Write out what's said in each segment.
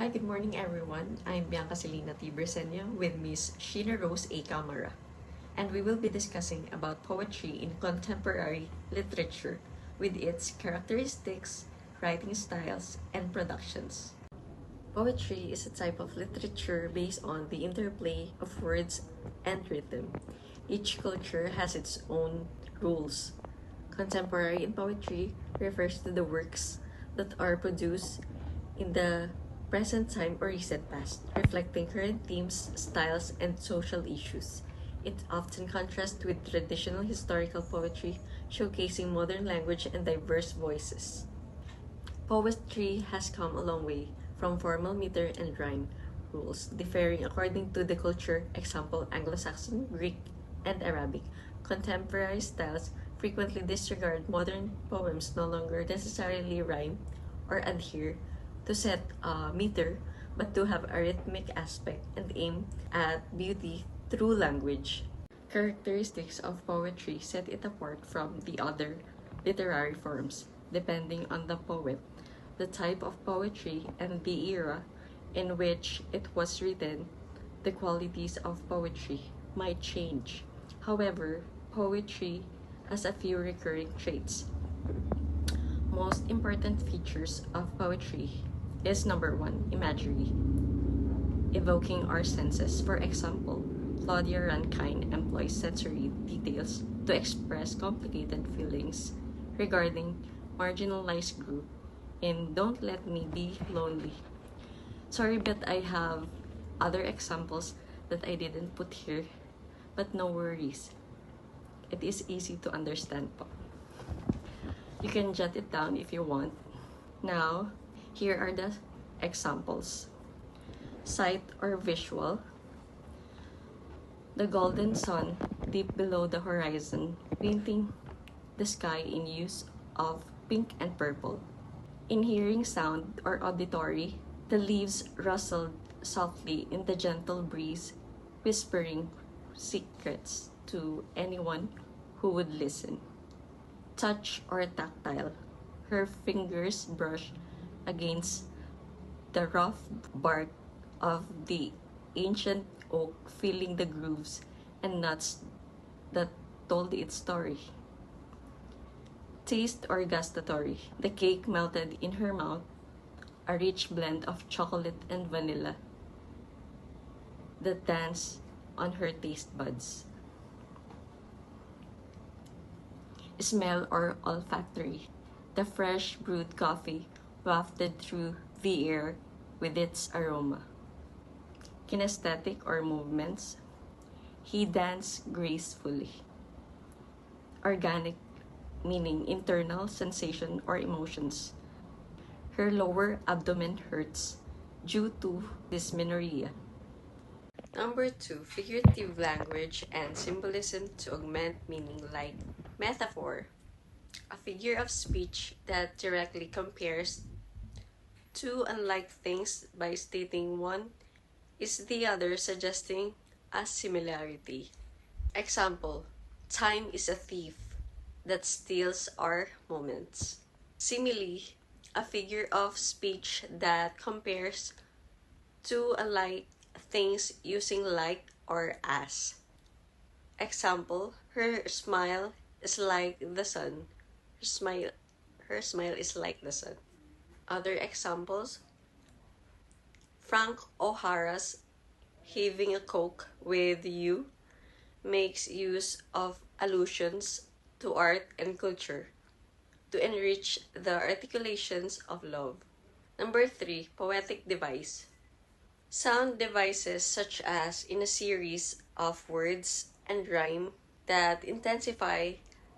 Hi, good morning everyone. I'm Bianca Celina T. Brisenia with Miss Sheena Rose A. Camara, and we will be discussing about poetry in contemporary literature with its characteristics, writing styles, and productions. Poetry is a type of literature based on the interplay of words and rhythm. Each culture has its own rules. Contemporary in poetry refers to the works that are produced in the present time or recent past, reflecting current themes, styles, and social issues. It often contrasts with traditional historical poetry, showcasing modern language and diverse voices. Poetry has come a long way from formal meter and rhyme rules, differing according to the culture, example Anglo-Saxon, Greek, and Arabic. Contemporary styles frequently disregard modern poems no longer necessarily rhyme or adhere to set meter, but to have a rhythmic aspect and aim at beauty through language. Characteristics of poetry set it apart from the other literary forms, depending on the poet, the type of poetry, and the era in which it was written. The qualities of poetry might change. However, poetry has a few recurring traits. Most important features of poetry is number one, imagery, evoking our senses. For example, Claudia Rankine employs sensory details to express complicated feelings regarding marginalized group in Don't Let Me Be Lonely. Sorry, but I have other examples that I didn't put here, but no worries. It is easy to understand po. You can jot it down if you want. Now, here are the examples. Sight or visual. The golden sun deep below the horizon, painting the sky in use of pink and purple. In hearing sound or auditory, the leaves rustled softly in the gentle breeze, whispering secrets to anyone who would listen. Touch or tactile. Her fingers brush against the rough bark of the ancient oak, feeling the grooves and nuts that told its story. Taste or gustatory. The cake melted in her mouth, a rich blend of chocolate and vanilla that danced on her taste buds. Smell or olfactory. The fresh brewed coffee wafted through the air with its aroma. Kinesthetic or movements. He danced gracefully. Organic, meaning internal sensation or emotions. Her lower abdomen hurts due to dysmenorrhea. Number two, figurative language and symbolism to augment meaning, like metaphor, a figure of speech that directly compares two unlike things by stating one is the other, suggesting a similarity. Example, time is a thief that steals our moments. Simile, a figure of speech that compares two alike things using like or as. Example, her smile is like the sun. Her smile is like the sun. Other examples, Frank O'Hara's having a Coke with you makes use of allusions to art and culture to enrich the articulations of love. Number three, poetic device. Sound devices such as in a series of words and rhyme that intensify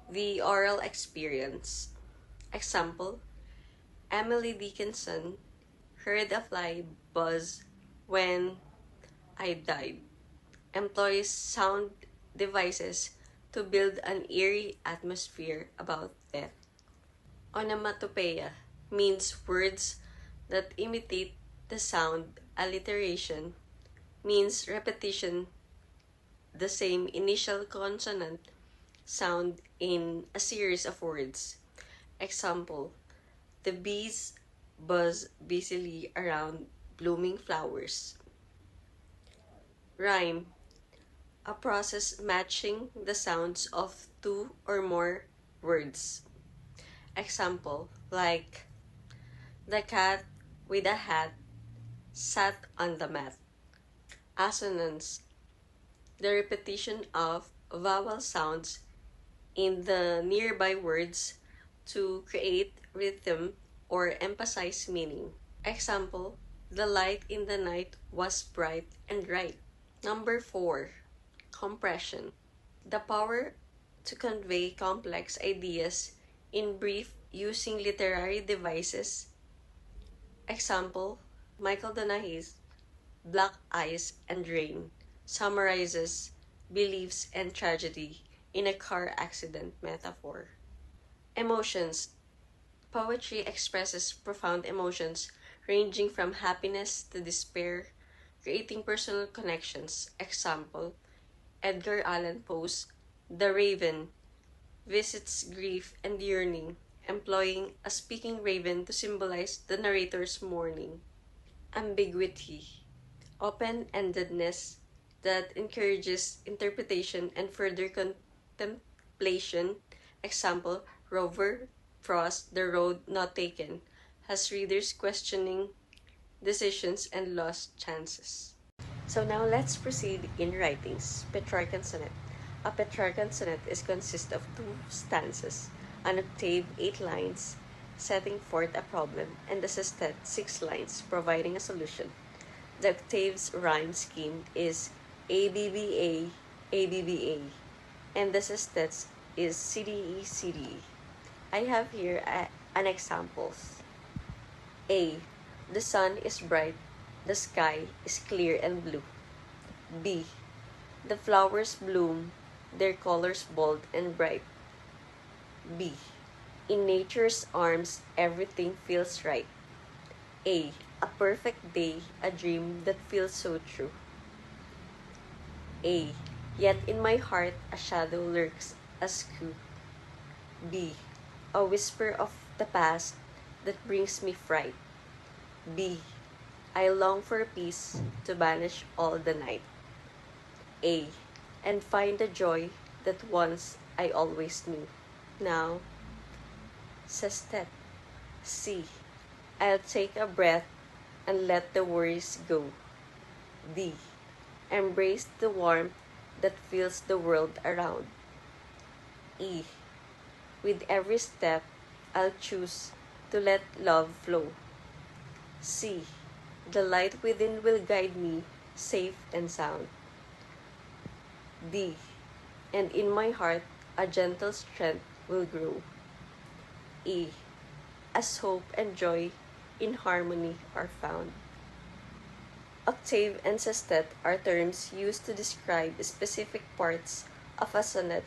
the oral experience. Example, Emily Dickinson heard a fly buzz when I died. Employs sound devices to build an eerie atmosphere about death. Onomatopoeia means words that imitate the sound. Alliteration means repetition the same initial consonant sound in a series of words. Example, the bees buzz busily around blooming flowers. Rhyme, a process matching the sounds of two or more words. Example, like the cat with a hat sat on the mat. Assonance, the repetition of vowel sounds in the nearby words to create rhythm or emphasize meaning. Example, the light in the night was bright and bright. Number 4, compression. The power to convey complex ideas in brief using literary devices. Example, Michael Donahue's Black Ice and Rain summarizes beliefs and tragedy in a car accident metaphor. Emotions. Poetry expresses profound emotions ranging from happiness to despair, creating personal connections. Example, Edgar Allan Poe's The Raven visits grief and yearning, employing a speaking raven to symbolize the narrator's mourning. Ambiguity, open-endedness that encourages interpretation and further contemplation. Example, Rover Frost, The Road Not Taken, has readers questioning decisions and lost chances. So now let's proceed in writings. Petrarchan Sonnet. A Petrarchan sonnet consists of 2 stanzas, an octave 8 lines, setting forth a problem, and the sestet 6 lines, providing a solution. The octave's rhyme scheme is ABBA, ABBA, and the sestet is CDE, CDE. I have here an examples. A. The sun is bright, the sky is clear and blue. B. The flowers bloom, their colors bold and bright. B. In nature's arms, everything feels right. A. A perfect day, a dream that feels so true. A. Yet in my heart, a shadow lurks askew. B. A whisper of the past that brings me fright. B. I long for peace to banish all the night. A. And find the joy that once I always knew. Now, sestet. C. I'll take a breath and let the worries go. D. Embrace the warmth that fills the world around. E. With every step, I'll choose to let love flow. C. The light within will guide me safe and sound. D. And in my heart, a gentle strength will grow. E. As hope and joy in harmony are found. Octave and sestet are terms used to describe specific parts of a sonnet,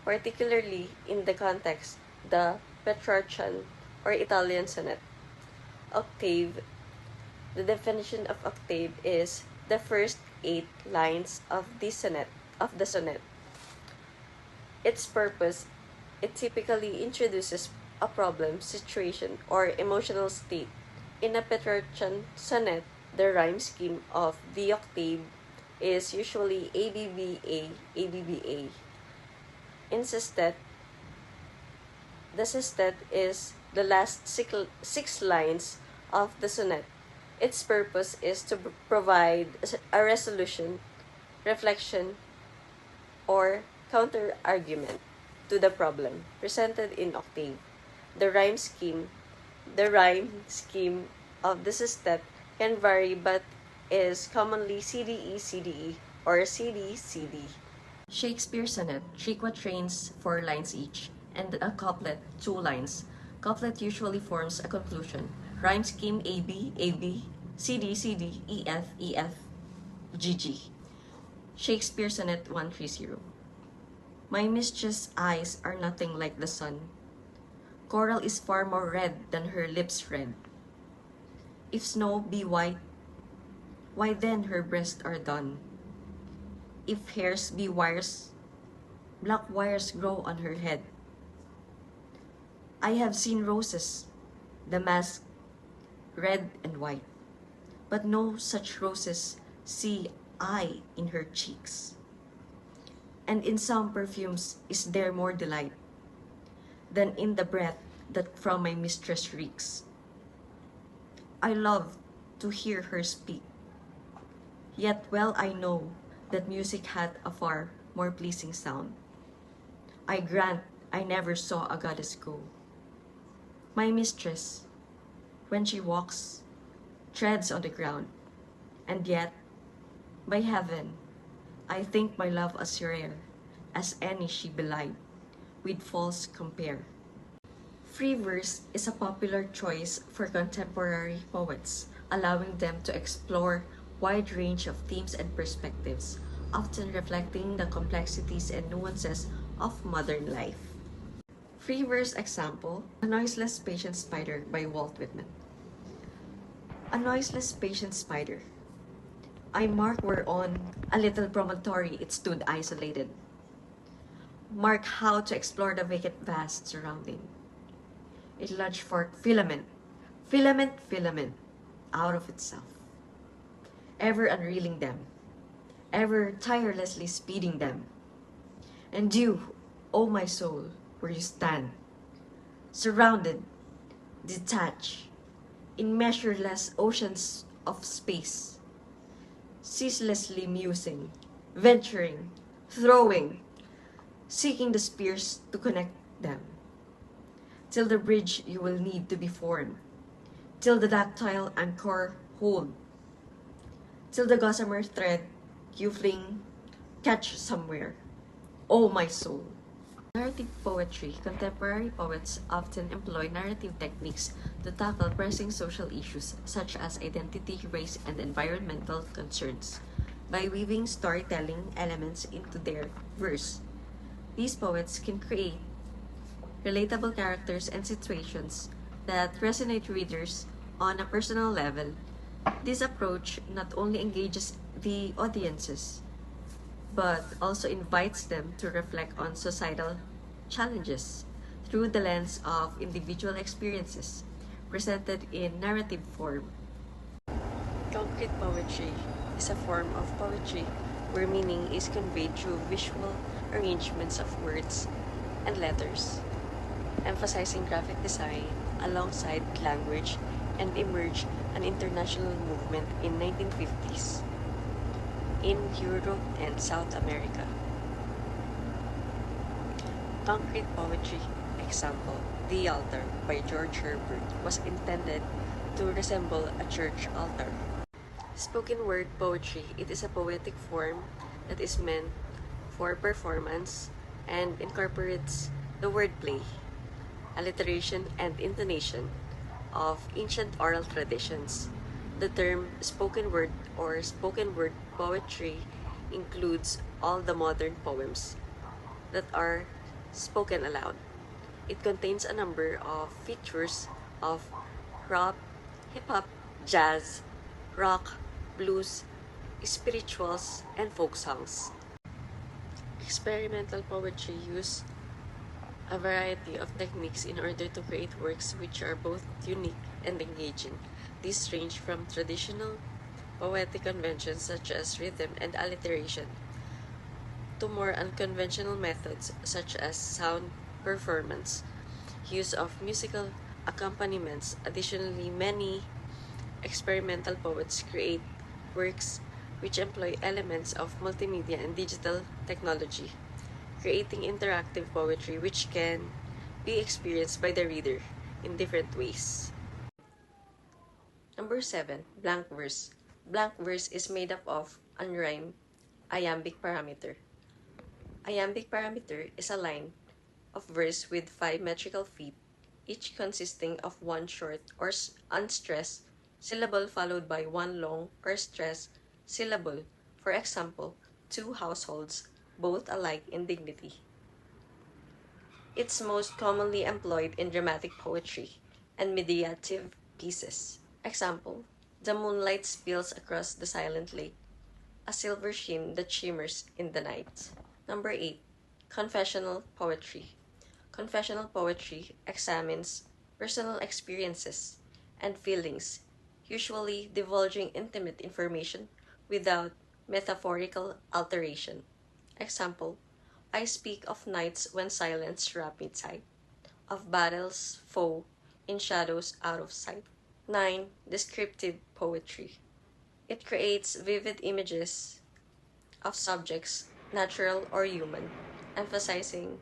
particularly in the context, the Petrarchan or Italian sonnet. Octave. The definition of octave is the first 8 lines of the sonnet. Its purpose, it typically introduces a problem, situation, or emotional state. In a Petrarchan sonnet, the rhyme scheme of the octave is usually ABBA, ABBA. In sestet, the sestet is the last 6 lines of the sonnet. Its purpose is to provide a resolution, reflection, or counter-argument to the problem presented in octave. The rhyme scheme of the sestet can vary but is commonly CDE, CDE, or CD, CD. Shakespeare sonnet, 3 quatrains, 4 lines each, and a couplet, 2 lines. Couplet usually forms a conclusion. Rhyme scheme AB, AB, CD, CD, EF, EF, GG. Shakespeare sonnet 130. My mischievous eyes are nothing like the sun. Coral is far more red than her lips red. If snow be white, why then her breasts are dun. If hairs be wires, black wires grow on her head. I have seen roses, damask, red and white. but no such roses see I in her cheeks. And in some perfumes is there more delight than in the breath that from my mistress reeks. I love to hear her speak, yet well I know that music hath a far more pleasing sound. I grant I never saw a goddess go. My mistress, when she walks, treads on the ground, and yet, by heaven, I think my love as rare as any she belied, with false compare. Free verse is a popular choice for contemporary poets, allowing them to explore wide range of themes and perspectives, often reflecting the complexities and nuances of modern life. Free verse example, A Noiseless Patient Spider by Walt Whitman. A noiseless patient spider. I mark whereon a little promontory it stood isolated. Mark how to explore the vacant vast surrounding. It lodged forth filament, filament, filament, out of itself, ever unreeling them, ever tirelessly speeding them. And you, O my soul, where you stand, surrounded, detached, in measureless oceans of space, ceaselessly musing, venturing, throwing, seeking the spears to connect them, till the bridge you will need to be formed, till the ductile anchor hold, till the gossamer thread you fling catch somewhere, O my soul. Narrative poetry. Contemporary poets often employ narrative techniques to tackle pressing social issues such as identity, race, and environmental concerns by weaving storytelling elements into their verse. These poets can create relatable characters and situations that resonate readers on a personal level. This approach not only engages the audiences, but also invites them to reflect on societal challenges through the lens of individual experiences presented in narrative form. Concrete poetry is a form of poetry where meaning is conveyed through visual arrangements of words and letters, emphasizing graphic design alongside language, and emerged an international movement in 1950s in Europe and South America. Concrete poetry example, The Altar by George Herbert was intended to resemble a church altar. Spoken word poetry, it is a poetic form that is meant for performance and incorporates the wordplay, alliteration, and intonation of ancient oral traditions. The term spoken word or spoken word poetry includes all the modern poems that are spoken aloud. It contains a number of features of rap, hip-hop, jazz, rock, blues, spirituals, and folk songs. Experimental poetry uses a variety of techniques in order to create works which are both unique and engaging. These range from traditional poetic conventions such as rhythm and alliteration to more unconventional methods such as sound performance, use of musical accompaniments. Additionally, many experimental poets create works which employ elements of multimedia and digital technology, creating interactive poetry which can be experienced by the reader in different ways. Number 7. Blank verse. Blank verse is made up of unrhymed iambic parameter. Iambic parameter is a line of verse with 5 metrical feet, each consisting of one short or unstressed syllable followed by one long or stressed syllable. For example, two households, both alike in dignity. It's most commonly employed in dramatic poetry and mediative pieces. Example, the moonlight spills across the silent lake, a silver sheen that shimmers in the night. Number 8. Confessional poetry. Confessional poetry examines personal experiences and feelings usually divulging intimate information without metaphorical alteration. Example, I speak of nights when silence wrapped me tight, of battles foe in shadows out of sight. 9. Descriptive poetry. It creates vivid images of subjects, natural or human, emphasizing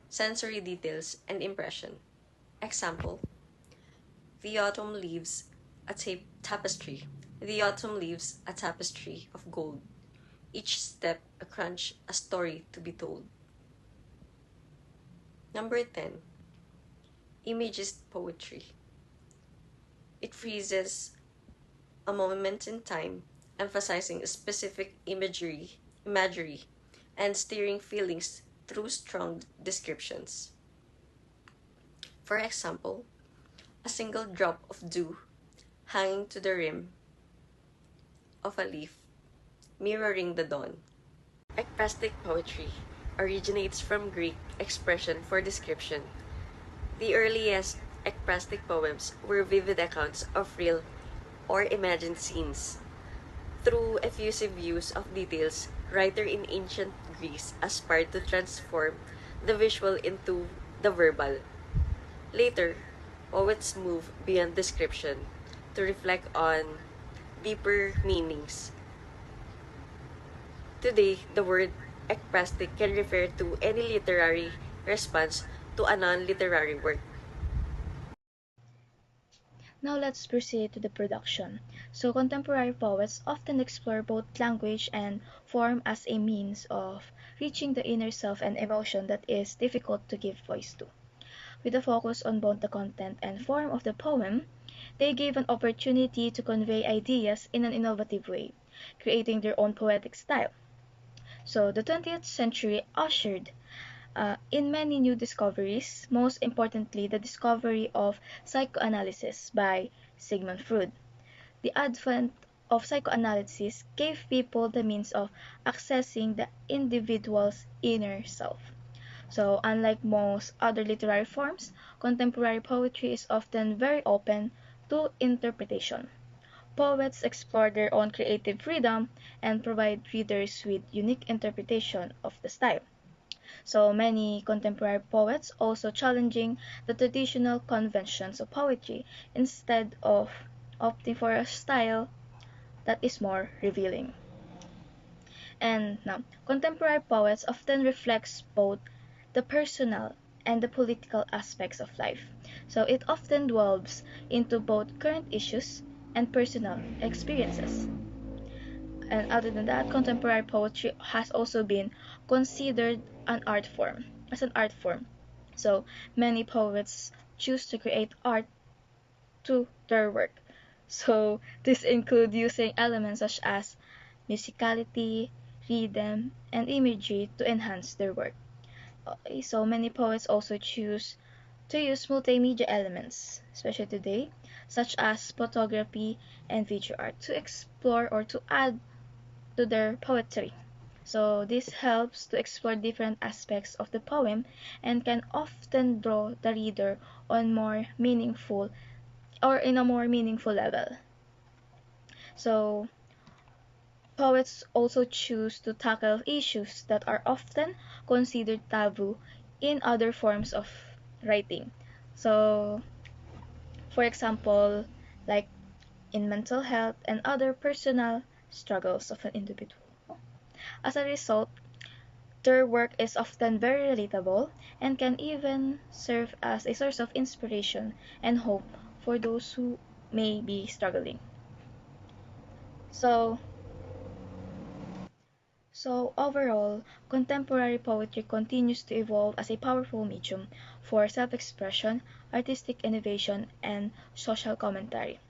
sensory details and impression. Example, the autumn leaves a tapestry. The autumn leaves a tapestry of gold. Each step a crunch, a story to be told. Number 10. Imagist poetry. It freezes a moment in time, emphasizing specific imagery, and steering feelings through strong descriptions. For example, a single drop of dew hanging to the rim of a leaf, mirroring the dawn. Ekphrastic poetry originates from Greek expression for description. The earliest ekphrastic poems were vivid accounts of real or imagined scenes. Through effusive use of details, writers in ancient Greece aspired to transform the visual into the verbal. Later, poets moved beyond description to reflect on deeper meanings. Today, the word ekphrastic can refer to any literary response to a non-literary work. Now let's proceed to the production. So contemporary poets often explore both language and form as a means of reaching the inner self and emotion that is difficult to give voice to. With a focus on both the content and form of the poem, they gave an opportunity to convey ideas in an innovative way, creating their own poetic style. So the 20th century ushered in many new discoveries, most importantly the discovery of psychoanalysis by Sigmund Freud. The advent of psychoanalysis gave people the means of accessing the individual's inner self. So, unlike most other literary forms, contemporary poetry is often very open to interpretation. Poets explore their own creative freedom and provide readers with unique interpretation of the style. So many contemporary poets also challenging the traditional conventions of poetry instead of opting for a style that is more revealing. And now, contemporary poets often reflects both the personal and the political aspects of life. So it often delves into both current issues and personal experiences. And other than that, contemporary poetry has also been considered an art form, as an art form. So many poets choose to create art to their work. So this include using elements such as musicality, rhythm, and imagery to enhance their work. Okay, so many poets also choose to use multimedia elements, especially today, such as photography and video art, to explore or to add to their poetry. So this helps to explore different aspects of the poem and can often draw the reader on more meaningful or in a more meaningful level. So poets also choose to tackle issues that are often considered taboo in other forms of writing. So for example, like in mental health and other personal struggles of an individual. As a result, their work is often very relatable and can even serve as a source of inspiration and hope for those who may be struggling. So, so overall, contemporary poetry continues to evolve as a powerful medium for self-expression, artistic innovation, and social commentary.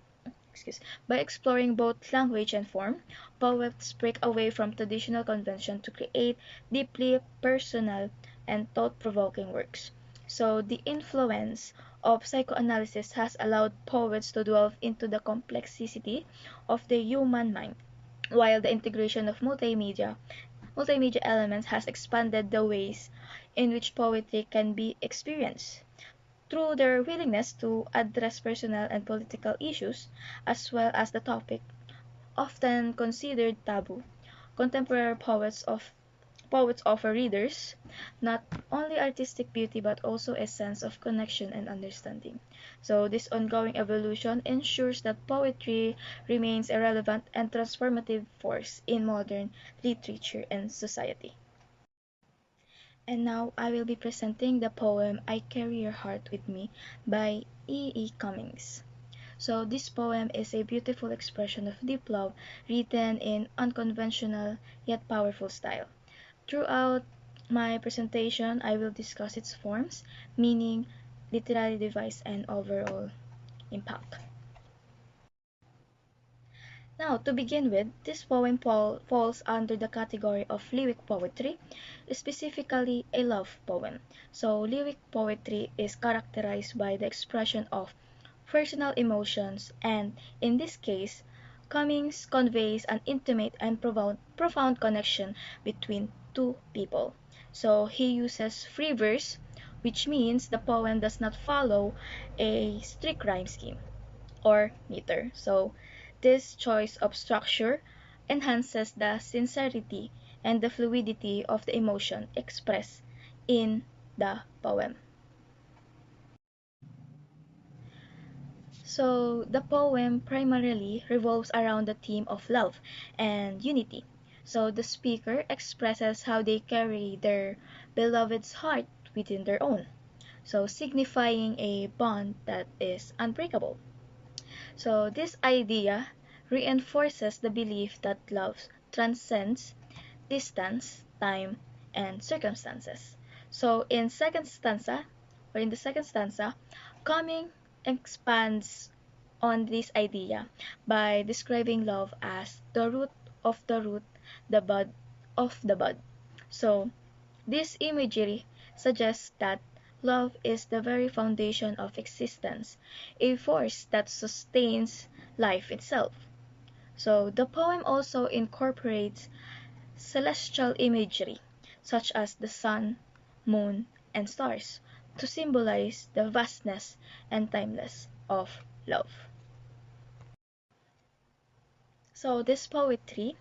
By exploring both language and form, poets break away from traditional convention to create deeply personal and thought-provoking works. So the influence of psychoanalysis has allowed poets to delve into the complexity of the human mind, while the integration of multimedia elements has expanded the ways in which poetry can be experienced. through their willingness to address personal and political issues, as well as the topic often considered taboo. Contemporary poets offer readers not only artistic beauty but also a sense of connection and understanding. So this ongoing evolution ensures that poetry remains a relevant and transformative force in modern literature and society. And now I will be presenting the poem I Carry Your Heart With Me by E. E. Cummings. So this poem is a beautiful expression of deep love written in unconventional yet powerful style. Throughout my presentation, I will discuss its forms, meaning, literary device, and overall impact. Now, to begin with, this poem falls under the category of lyric poetry, specifically a love poem. So, lyric poetry is characterized by the expression of personal emotions, and in this case, Cummings conveys an intimate and profound connection between two people. So, he uses free verse, which means the poem does not follow a strict rhyme scheme or meter. So, this choice of structure enhances the sincerity and the fluidity of the emotion expressed in the poem. So, the poem primarily revolves around the theme of love and unity. So, the speaker expresses how they carry their beloved's heart within their own, so signifying a bond that is unbreakable. So, this idea reinforces the belief that love transcends distance, time, and circumstances. So, in the second stanza, Cumming expands on this idea by describing love as the root of the root, the bud of the bud. So, this imagery suggests that love is the very foundation of existence, a force that sustains life itself. So, the poem also incorporates celestial imagery, such as the sun, moon, and stars, to symbolize the vastness and timeless of love. So, this poetry,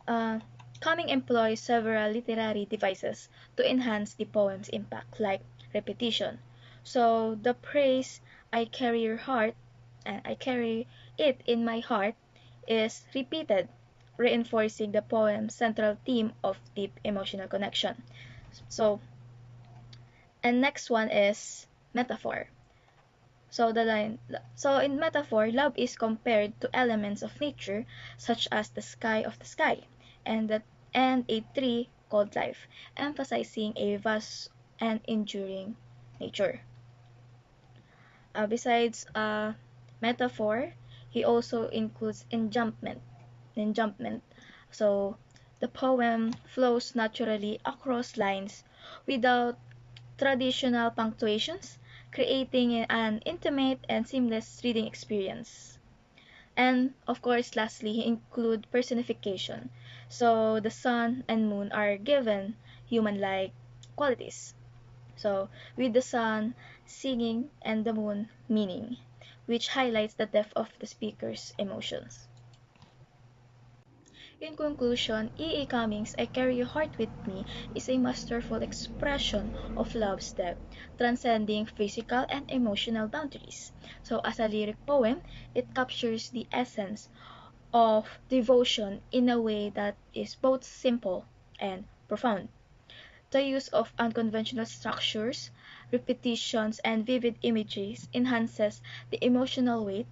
uh, Cumming employs several literary devices to enhance the poem's impact, like repetition. So, the phrase, I carry your heart, and I carry it in my heart, is repeated, reinforcing the poem's central theme of deep emotional connection. So, and next one is metaphor. So in metaphor, love is compared to elements of nature such as the sky of the sky and and a tree called life, emphasizing a vast and enduring nature. Besides metaphor, he also includes enjambment. So the poem flows naturally across lines without traditional punctuations, creating an intimate and seamless reading experience. And of course, lastly, include personification. So the sun and moon are given human-like qualities. So with the sun singing and the moon meaning, which highlights the depth of the speaker's emotions. In conclusion, E. A. Cummings' I Carry Your Heart With Me is a masterful expression of love's depth, transcending physical and emotional boundaries. So, as a lyric poem, it captures the essence of devotion in a way that is both simple and profound. The use of unconventional structures, repetitions, and vivid images enhances the emotional weight,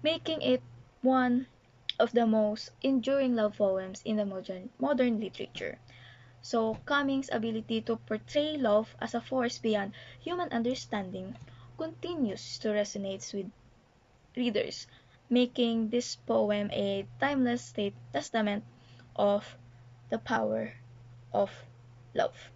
making it one of the most enduring love poems in the modern literature. So, Cummings' ability to portray love as a force beyond human understanding continues to resonate with readers, making this poem a timeless testament of the power of love.